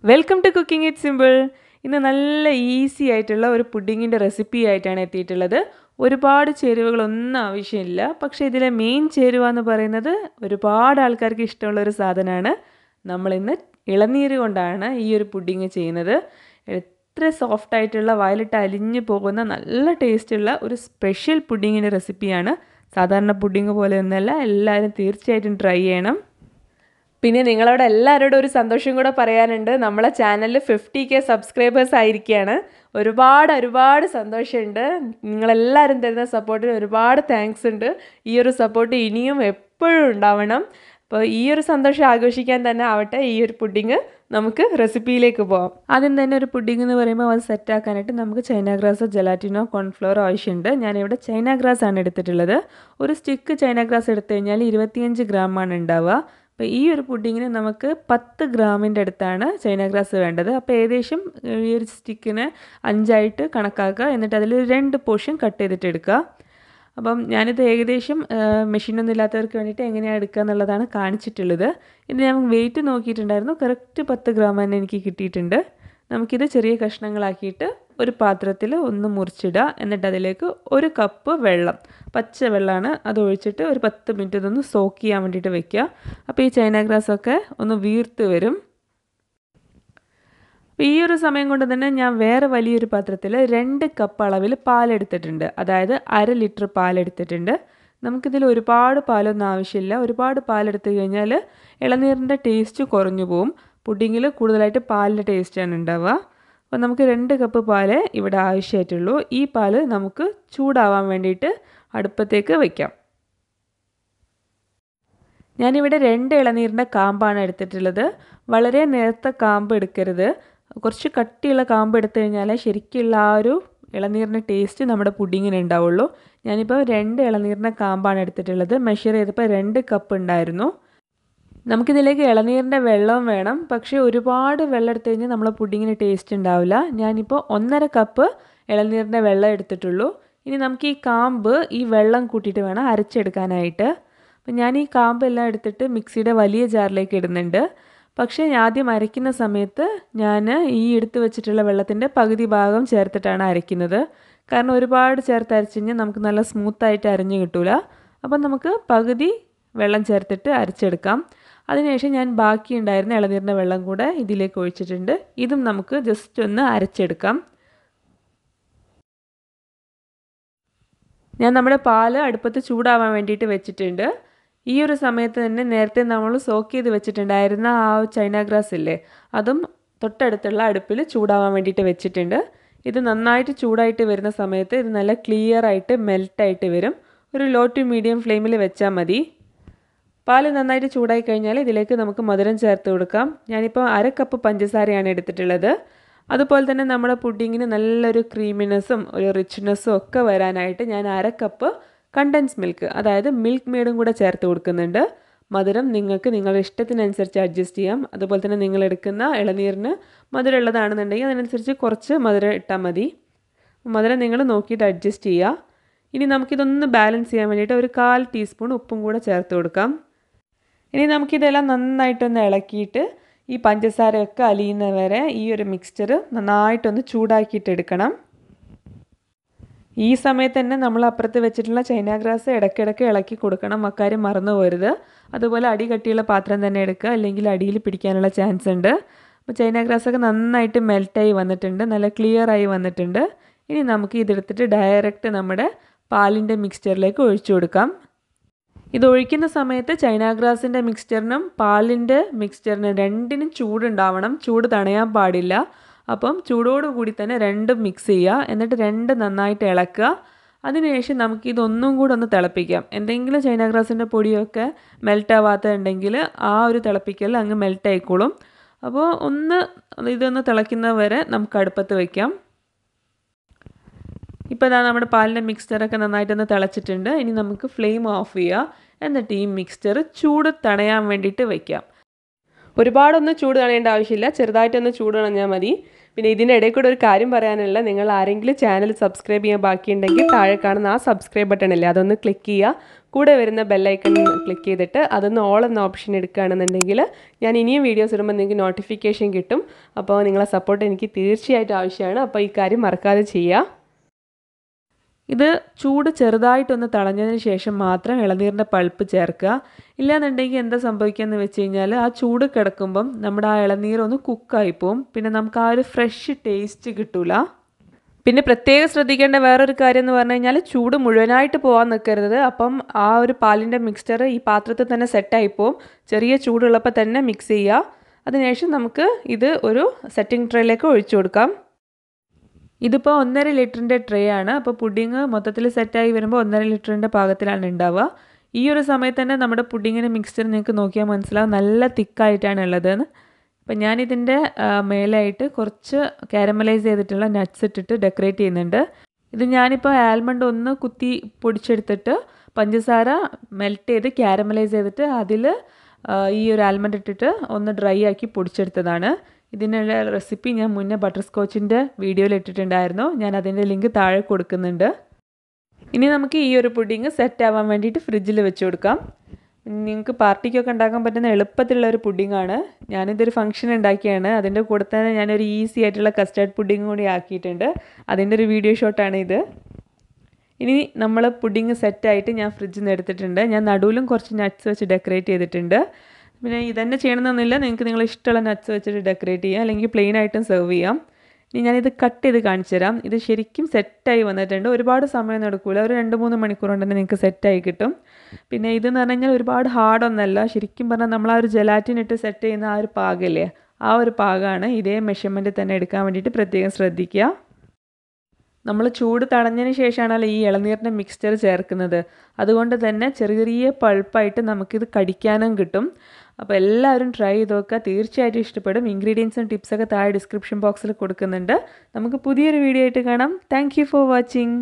Welcome to cooking it simple. ഇന്ന് നല്ല easy ആയിട്ടുള്ള ഒരു പുഡിങ്ങിൻ്റെ റെസിപ്പി ആയിട്ടാണ് എത്തിയിട്ടുള്ളത്. ഒരുപാട് ചേരുവകളൊന്നും ആവശ്യമില്ല. പക്ഷേ ഇതിലെ മെയിൻ ചേരുവ എന്ന് പറയുന്നത് ഒരുപാട് ആൾക്കാർക്ക് ഇഷ്ടമുള്ള ഒരു സാധനമാണ്. നമ്മളിന്ന് ഇളനീര് കൊണ്ടാണ് ഈ ഒരു പുഡിങ് ചെയ്യുന്നത്. എത്ര സോഫ്റ്റ് ആയിട്ടുള്ള വായിലിട്ട് അലിഞ്ഞു പോകുന്ന നല്ല ടേസ്റ്റുള്ള ഒരു സ്പെഷ്യൽ പുഡിങ്ങിൻ്റെ റെസിപ്പിയാണ്. സാധാരണ പുഡിങ് പോലെയൊന്നുമല്ല. എല്ലാവരും തീർച്ചയായിട്ടും ട്രൈ ചെയ്യണം. പിന്നെ നിങ്ങളോട് എല്ലാവരോടും ഒരു സന്തോഷം കൂടെ പറയാനുണ്ട്. നമ്മളെ ചാനലിൽ 50K സബ്സ്ക്രൈബേഴ്സ് ആയിരിക്കുകയാണ്. ഒരുപാട് സന്തോഷമുണ്ട്. നിങ്ങളെല്ലാവരും തരുന്ന സപ്പോർട്ടിന് ഒരുപാട് താങ്ക്സ് ഉണ്ട്. ഈ ഒരു സപ്പോർട്ട് ഇനിയും എപ്പോഴും ഉണ്ടാവണം. അപ്പോൾ ഈ ഒരു സന്തോഷം ആഘോഷിക്കാൻ തന്നെ ആവട്ടെ ഈ ഒരു പുഡിങ്. നമുക്ക് റെസിപ്പിയിലേക്ക് പോകാം. ആദ്യം തന്നെ ഒരു പുഡിങ് എന്ന് പറയുമ്പോൾ അത് സെറ്റാക്കാനായിട്ട് നമുക്ക് ചൈനാഗ്രാസോ ജെലാറ്റിനോ കോൺഫ്ലോറോ ആവശ്യമുണ്ട്. ഞാനിവിടെ ചൈനാഗ്രാസ് ആണ് എടുത്തിട്ടുള്ളത്. ഒരു സ്റ്റിക്ക് ചൈനാഗ്രാസ് എടുത്തു കഴിഞ്ഞാൽ 25 ഗ്രാമാണ് ഉണ്ടാവുക. അപ്പോൾ ഈ ഒരു പുഡിങ്ങിന് നമുക്ക് 10 ഗ്രാമിൻ്റെ അടുത്താണ് ചൈനാഗ്രാസ് വേണ്ടത്. അപ്പോൾ ഏകദേശം ഈ ഒരു സ്റ്റിക്കിന് 5 കണക്കാക്കുക. എന്നിട്ട് അതിൽ 2 പോർഷൻ കട്ട് ചെയ്തിട്ട് എടുക്കുക. അപ്പം ഞാനിത് ഏകദേശം മെഷീനൊന്നും ഇല്ലാത്തവർക്ക് വേണ്ടിയിട്ട് എങ്ങനെയാണ് എടുക്കുക എന്നുള്ളതാണ് കാണിച്ചിട്ടുള്ളത്. ഇത് ഞാൻ വെയിറ്റ് നോക്കിയിട്ടുണ്ടായിരുന്നു. കറക്റ്റ് 10 ഗ്രാം തന്നെ എനിക്ക് കിട്ടിയിട്ടുണ്ട്. നമുക്കിത് ചെറിയ കഷ്ണങ്ങളാക്കിയിട്ട് ഒരു പാത്രത്തിൽ ഒന്ന് മുറിച്ചിടുക. എന്നിട്ട് അതിലേക്ക് 1 കപ്പ് വെള്ളം, പച്ച വെള്ളമാണ്, അത് ഒഴിച്ചിട്ട് ഒരു 10 മിനിറ്റ് ഇതൊന്ന് സോക്ക് ചെയ്യാൻ വേണ്ടിയിട്ട് വെക്കുക. അപ്പോൾ ഈ ചൈനാഗ്രാസൊക്കെ ഒന്ന് വീർത്ത് വരും. അപ്പോൾ ഈ ഒരു സമയം കൊണ്ട് തന്നെ ഞാൻ വേറെ വലിയൊരു പാത്രത്തിൽ 2 കപ്പ് അളവിൽ പാലെടുത്തിട്ടുണ്ട്. അതായത് 1/2 ലിറ്റർ പാലെടുത്തിട്ടുണ്ട്. നമുക്കിതിൽ ഒരുപാട് പാലൊന്നും ആവശ്യമില്ല. ഒരുപാട് പാലെടുത്ത് കഴിഞ്ഞാൽ ഇളനീരിൻ്റെ ടേസ്റ്റ് കുറഞ്ഞു പോവും. പുഡിങ്ങിൽ കൂടുതലായിട്ട് പാലിൻ്റെ ടേസ്റ്റാണ് ഉണ്ടാവുക. അപ്പോൾ നമുക്ക് 2 കപ്പ് പാല് ഇവിടെ ആവശ്യമായിട്ടുള്ളൂ. ഈ പാല് നമുക്ക് ചൂടാവാൻ വേണ്ടിയിട്ട് അടുപ്പത്തേക്ക് വയ്ക്കാം. ഞാനിവിടെ 2 ഇളനീരിൻ്റെ കാമ്പാണ് എടുത്തിട്ടുള്ളത്. വളരെ നേർത്ത കാമ്പ് എടുക്കരുത്. കുറച്ച് കട്ടിയുള്ള കാമ്പ് എടുത്തു കഴിഞ്ഞാൽ ശരിക്കുള്ള ആ ഒരു ഇളനീരിൻ്റെ ടേസ്റ്റ് നമ്മുടെ പുഡിങ്ങിന് ഉണ്ടാവുള്ളൂ. ഞാനിപ്പോൾ 2 ഇളനീരിൻ്റെ കാമ്പാണ് എടുത്തിട്ടുള്ളത്. മെഷർ ചെയ്തപ്പോൾ 2 കപ്പ് ഉണ്ടായിരുന്നു. നമുക്കിതിലേക്ക് ഇളനീരിൻ്റെ വെള്ളം വേണം. പക്ഷേ ഒരുപാട് വെള്ളം എടുത്തു കഴിഞ്ഞാൽ നമ്മളെ പുഡിങ്ങിന് ടേസ്റ്റ് ഉണ്ടാവില്ല. ഞാനിപ്പോൾ 1.5 കപ്പ് ഇളനീരിൻ്റെ വെള്ളം എടുത്തിട്ടുള്ളൂ. ഇനി നമുക്ക് ഈ കാമ്പ് ഈ വെള്ളം കൂട്ടിയിട്ട് വേണം അരച്ചെടുക്കാനായിട്ട്. അപ്പം ഞാൻ ഈ കാമ്പെല്ലാം എടുത്തിട്ട് മിക്സിയുടെ വലിയ ജാറിലേക്ക് ഇടുന്നുണ്ട്. പക്ഷേ ആദ്യം അരയ്ക്കുന്ന സമയത്ത് ഞാൻ ഈ എടുത്ത് വെച്ചിട്ടുള്ള വെള്ളത്തിൻ്റെ പകുതി ഭാഗം ചേർത്തിട്ടാണ് അരയ്ക്കുന്നത്. കാരണം ഒരുപാട് ചേർത്ത് അരച്ച് കഴിഞ്ഞാൽ നമുക്ക് നല്ല സ്മൂത്തായിട്ട് അരഞ്ഞ് കിട്ടില്ല. അപ്പം നമുക്ക് പകുതി വെള്ളം ചേർത്തിട്ട് അരച്ചെടുക്കാം. അതിനുശേഷം ഞാൻ ബാക്കി ഉണ്ടായിരുന്ന ഇളനീരിൻ്റെ വെള്ളം കൂടെ ഇതിലേക്ക് ഒഴിച്ചിട്ടുണ്ട്. ഇതും നമുക്ക് ജസ്റ്റ് ഒന്ന് അരച്ചെടുക്കാം. ഞാൻ നമ്മുടെ പാല് അടുപ്പത്ത് ചൂടാവാൻ വേണ്ടിയിട്ട് വെച്ചിട്ടുണ്ട്. ഈ ഒരു സമയത്ത് തന്നെ നേരത്തെ നമ്മൾ സോക്ക് ചെയ്ത് വെച്ചിട്ടുണ്ടായിരുന്ന ആ ചൈനാഗ്രാസ് ഇല്ലേ, അതും തൊട്ടടുത്തുള്ള അടുപ്പിൽ ചൂടാവാൻ വേണ്ടിയിട്ട് വെച്ചിട്ടുണ്ട്. ഇത് നന്നായിട്ട് ചൂടായിട്ട് വരുന്ന സമയത്ത് ഇത് നല്ല ക്ലിയർ ആയിട്ട് മെൽട്ടായിട്ട് വരും. ഒരു ലോ ടു മീഡിയം ഫ്ലെയിമിൽ വെച്ചാൽ മതി. പാല് നന്നായിട്ട് ചൂടായി കഴിഞ്ഞാൽ ഇതിലേക്ക് നമുക്ക് മധുരം ചേർത്ത് കൊടുക്കാം. ഞാനിപ്പോൾ 1/2 കപ്പ് പഞ്ചസാരയാണ് എടുത്തിട്ടുള്ളത്. അതുപോലെ തന്നെ നമ്മുടെ പുഡിങ്ങിന് നല്ലൊരു ക്രീമിനെസ്സും ഒരു റിച്ച്നെസ്സും ഒക്കെ വരാനായിട്ട് ഞാൻ 1/2 കപ്പ് കണ്ടൻസ് മിൽക്ക്, അതായത് മിൽക്ക് മെയ്ഡും കൂടെ ചേർത്ത് കൊടുക്കുന്നുണ്ട്. മധുരം നിങ്ങൾക്ക് നിങ്ങളുടെ ഇഷ്ടത്തിനനുസരിച്ച് അഡ്ജസ്റ്റ് ചെയ്യാം. അതുപോലെ തന്നെ നിങ്ങൾ എടുക്കുന്ന ഇളനീരിന് മധുരം ഉള്ളതാണെന്നുണ്ടെങ്കിൽ അതിനനുസരിച്ച് കുറച്ച് മധുരം ഇട്ടാൽ മതി. മധുരം നിങ്ങൾ നോക്കിയിട്ട് അഡ്ജസ്റ്റ് ചെയ്യുക. ഇനി നമുക്കിതൊന്ന് ബാലൻസ് ചെയ്യാൻ വേണ്ടിയിട്ട് ഒരു 1/4 ടീസ്പൂൺ ഉപ്പും കൂടെ ചേർത്ത് കൊടുക്കാം. ഇനി നമുക്കിതെല്ലാം നന്നായിട്ടൊന്ന് ഇളക്കിയിട്ട് ഈ പഞ്ചസാരയൊക്കെ അലിയുന്നവരെ ഈ ഒരു മിക്സ്ചർ നന്നായിട്ടൊന്ന് ചൂടാക്കിയിട്ട് എടുക്കണം. ഈ സമയത്ത് തന്നെ നമ്മൾ അപ്പുറത്ത് വെച്ചിട്ടുള്ള ചൈനാഗ്രാസ് ഇടയ്ക്കിടയ്ക്ക് ഇളക്കി കൊടുക്കണം. അക്കാര്യം മറന്നു പോരുത്. അതുപോലെ അടി കട്ടിയുള്ള പാത്രം തന്നെ എടുക്കുക, അല്ലെങ്കിൽ അടിയിൽ പിടിക്കാനുള്ള ചാൻസ് ഉണ്ട്. അപ്പോൾ ചൈനാഗ്രാസൊക്കെ നന്നായിട്ട് മെൽറ്റായി വന്നിട്ടുണ്ട്, നല്ല ക്ലിയർ ആയി വന്നിട്ടുണ്ട്. ഇനി നമുക്ക് ഇതെടുത്തിട്ട് ഡയറക്റ്റ് നമ്മുടെ പാലിൻ്റെ മിക്സ്ചറിലേക്ക് ഒഴിച്ചു കൊടുക്കാം. ഇത് ഒഴിക്കുന്ന സമയത്ത് ചൈനാഗ്രാസിൻ്റെ മിക്സ്ചറിനും പാലിൻ്റെ മിക്സ്ചറിനും രണ്ടിനും ചൂടുണ്ടാവണം. ചൂട് തണയാൻ പാടില്ല. അപ്പം ചൂടോടുകൂടി തന്നെ രണ്ടും മിക്സ് ചെയ്യുക. എന്നിട്ട് രണ്ടും നന്നായിട്ട് ഇളക്കുക. അതിനുശേഷം നമുക്ക് ഇതൊന്നും കൂടെ ഒന്ന് തിളപ്പിക്കാം. എന്തെങ്കിലും ചൈനാഗ്രാസിൻ്റെ പൊടിയൊക്കെ മെൽറ്റാവാത്തുണ്ടെങ്കിൽ ആ ഒരു തിളപ്പിക്കൽ അങ്ങ് മെൽറ്റായിക്കോളും. അപ്പോൾ ഇതൊന്ന് തിളയ്ക്കുന്നവരെ നമുക്ക് അടുപ്പത്ത് വയ്ക്കാം. ഇപ്പോൾ ഇതാ നമ്മുടെ പാലിൻ്റെ മിക്സ്ചറൊക്കെ നന്നായിട്ടൊന്ന് തിളച്ചിട്ടുണ്ട്. ഇനി നമുക്ക് ഫ്ലെയിം ഓഫ് ചെയ്യുക. എന്നിട്ട് ഈ മിക്സ്ചർ ചൂട് തണയാൻ വേണ്ടിയിട്ട് വയ്ക്കാം. ഒരുപാടൊന്നും ചൂട് തണയേണ്ട ആവശ്യമില്ല, ചെറുതായിട്ടൊന്ന് ചൂട് തണഞ്ഞാൽ മതി. പിന്നെ ഇതിൻ്റെ ഇടയിൽ കൂടെ ഒരു കാര്യം പറയാനുള്ള, നിങ്ങൾ ആരെങ്കിലും ചാനൽ സബ്സ്ക്രൈബ് ചെയ്യാൻ ബാക്കിയുണ്ടെങ്കിൽ താഴെ കാണുന്ന ആ സബ്സ്ക്രൈബ് ബട്ടൺ ഇല്ലേ, അതൊന്ന് ക്ലിക്ക് ചെയ്യുക. കൂടെ വരുന്ന ബെല്ലൈക്കൺ ക്ലിക്ക് ചെയ്തിട്ട് അതൊന്ന് ഓൾ എന്ന ഓപ്ഷൻ എടുക്കുകയാണെന്നുണ്ടെങ്കിൽ ഞാൻ ഇനിയും വീഡിയോസ് ഇടുമ്പോൾ നിങ്ങൾക്ക് നോട്ടിഫിക്കേഷൻ കിട്ടും. അപ്പോൾ നിങ്ങളെ സപ്പോർട്ട് എനിക്ക് തീർച്ചയായിട്ടും ആവശ്യമാണ്. അപ്പോൾ ഈ കാര്യം മറക്കാതെ ചെയ്യുക. ഇത് ചൂട് ചെറുതായിട്ടൊന്ന് തടഞ്ഞതിന് ശേഷം മാത്രം ഇളനീരിൻ്റെ പൾപ്പ് ചേർക്കുക. ഇല്ലാന്നുണ്ടെങ്കിൽ എന്താ സംഭവിക്കുകയെന്ന് വെച്ച് കഴിഞ്ഞാൽ ആ ചൂട് കിടക്കുമ്പം നമ്മുടെ ആ ഇളനീരൊന്ന് കുക്കായിപ്പോവും. പിന്നെ നമുക്ക് ആ ഒരു ഫ്രഷ് ടേസ്റ്റ് കിട്ടില്ല. പിന്നെ പ്രത്യേകം ശ്രദ്ധിക്കേണ്ട വേറൊരു കാര്യം എന്ന് പറഞ്ഞു കഴിഞ്ഞാൽ ചൂട് മുഴുവനായിട്ട് പോകാൻ നിൽക്കരുത്. അപ്പം ആ ഒരു പാലിൻ്റെ മിക്സ്ചർ ഈ പാത്രത്തിൽ തന്നെ സെറ്റായിപ്പോവും. ചെറിയ ചൂടുള്ളപ്പോൾ തന്നെ മിക്സ് ചെയ്യുക. അതിനുശേഷം നമുക്ക് ഇത് ഒരു സെറ്റിംഗ് ട്രേയിലേക്ക് ഒഴിച്ചു കൊടുക്കാം. ഇതിപ്പോൾ 1.5 ലിറ്ററിൻ്റെ ട്രേ ആണ്. അപ്പോൾ പുഡിങ് മൊത്തത്തിൽ സെറ്റായി വരുമ്പോൾ 1.5 ലിറ്ററിൻ്റെ പാകത്തിലാണ് ഉണ്ടാവുക. ഈ ഒരു സമയത്ത് തന്നെ നമ്മുടെ പുഡിങ്ങിൻ്റെ മിക്സ്ചർ നിങ്ങൾക്ക് നോക്കിയാൽ മനസ്സിലാവും നല്ല തിക്കായിട്ടാണ് ഉള്ളതെന്ന്. അപ്പം ഞാനിതിൻ്റെ മേലായിട്ട് കുറച്ച് കാരമലൈസ് ചെയ്തിട്ടുള്ള നട്ട്സ് ഇട്ടിട്ട് ഡെക്കറേറ്റ് ചെയ്യുന്നുണ്ട്. ഇത് ഞാനിപ്പോൾ ആൽമണ്ട് ഒന്ന് കുത്തി പൊടിച്ചെടുത്തിട്ട് പഞ്ചസാര മെൽറ്റ് ചെയ്ത് കാരമലൈസ് ചെയ്തിട്ട് അതിൽ ഈ ഒരു ആൽമണ്ട് ഇട്ടിട്ട് ഒന്ന് ഡ്രൈ ആക്കി പൊടിച്ചെടുത്തതാണ്. ഇതിനുള്ള റെസിപ്പി ഞാൻ മുന്നേ ബട്ടർ സ്കോച്ചിൻ്റെ വീഡിയോയിൽ ഇട്ടിട്ടുണ്ടായിരുന്നു. ഞാൻ അതിൻ്റെ ലിങ്ക് താഴെ കൊടുക്കുന്നുണ്ട്. ഇനി നമുക്ക് ഈ ഒരു പുഡിങ് സെറ്റ് ആവാൻ വേണ്ടിയിട്ട് ഫ്രിഡ്ജിൽ വെച്ച് കൊടുക്കാം. നിങ്ങൾക്ക് പാർട്ടിക്കൊക്കെ ഉണ്ടാക്കാൻ പറ്റുന്ന എളുപ്പത്തിലുള്ള ഒരു പുഡിങ്ങാണ്. ഞാനിതൊരു ഫംഗ്ഷൻ ഉണ്ടാക്കിയാണ്. അതിൻ്റെ കൂടെ തന്നെ ഞാനൊരു ഈസി ആയിട്ടുള്ള കസ്റ്റേർഡ് പുഡിങ് കൂടി ആക്കിയിട്ടുണ്ട്. അതിൻ്റെ ഒരു വീഡിയോ ഷോട്ടാണ് ഇത്. ഇനി നമ്മൾ പുഡിങ് സെറ്റായിട്ട് ഞാൻ ഫ്രിഡ്ജിൽ നിന്ന് എടുത്തിട്ടുണ്ട്. ഞാൻ നടുവിലും കുറച്ച് നട്ട്സ് വെച്ച് ഡെക്കറേറ്റ് ചെയ്തിട്ടുണ്ട്. പിന്നെ ഇതന്നെ ചെയ്യണമെന്നൊന്നുമില്ല. നിങ്ങൾക്ക് നിങ്ങൾ ഇഷ്ടമുള്ള നട്ട്സ് വെച്ചിട്ട് ഡെക്കറേറ്റ് ചെയ്യാം, അല്ലെങ്കിൽ പ്ലെയിൻ ആയിട്ടും സെർവ് ചെയ്യാം. ഇനി ഞാനിത് കട്ട് ചെയ്ത് കാണിച്ചു തരാം. ഇത് ശരിക്കും സെറ്റായി വന്നിട്ടുണ്ട്. ഒരുപാട് സമയമൊന്നും എടുക്കില്ല. ഒരു 2-3 മണിക്കൂർ കൊണ്ട് തന്നെ നിങ്ങൾക്ക് സെറ്റായി കിട്ടും. പിന്നെ ഇതെന്ന് പറഞ്ഞു കഴിഞ്ഞാൽ ഒരുപാട് ഹാർഡൊന്നല്ല. ശരിക്കും പറഞ്ഞാൽ നമ്മൾ ആ ഒരു ജെലാറ്റിൻ ഇട്ട് സെറ്റ് ചെയ്യുന്ന ആ ഒരു പാകമില്ലേ, ആ ഒരു പാകമാണ്. ഇതേ മെഷർമെൻറ്റിൽ തന്നെ എടുക്കാൻ വേണ്ടിയിട്ട് പ്രത്യേകം ശ്രദ്ധിക്കുക. നമ്മൾ ചൂട് തടഞ്ഞതിന് ശേഷമാണല്ലോ ഈ ഇളനീരിൻ്റെ മിക്സ്ചർ ചേർക്കുന്നത്. അതുകൊണ്ട് തന്നെ ചെറിയ ചെറിയ പൾപ്പായിട്ട് നമുക്കിത് കടിക്കാനും കിട്ടും. അപ്പോൾ എല്ലാവരും ട്രൈ ചെയ്ത് നോക്കുക. തീർച്ചയായിട്ടും ഇഷ്ടപ്പെടും. ഇൻഗ്രീഡിയൻസും ടിപ്സൊക്കെ താഴെ ഡിസ്ക്രിപ്ഷൻ ബോക്സിൽ കൊടുക്കുന്നുണ്ട്. നമുക്ക് പുതിയൊരു വീഡിയോ ആയിട്ട് കാണാം. Thank you for watching.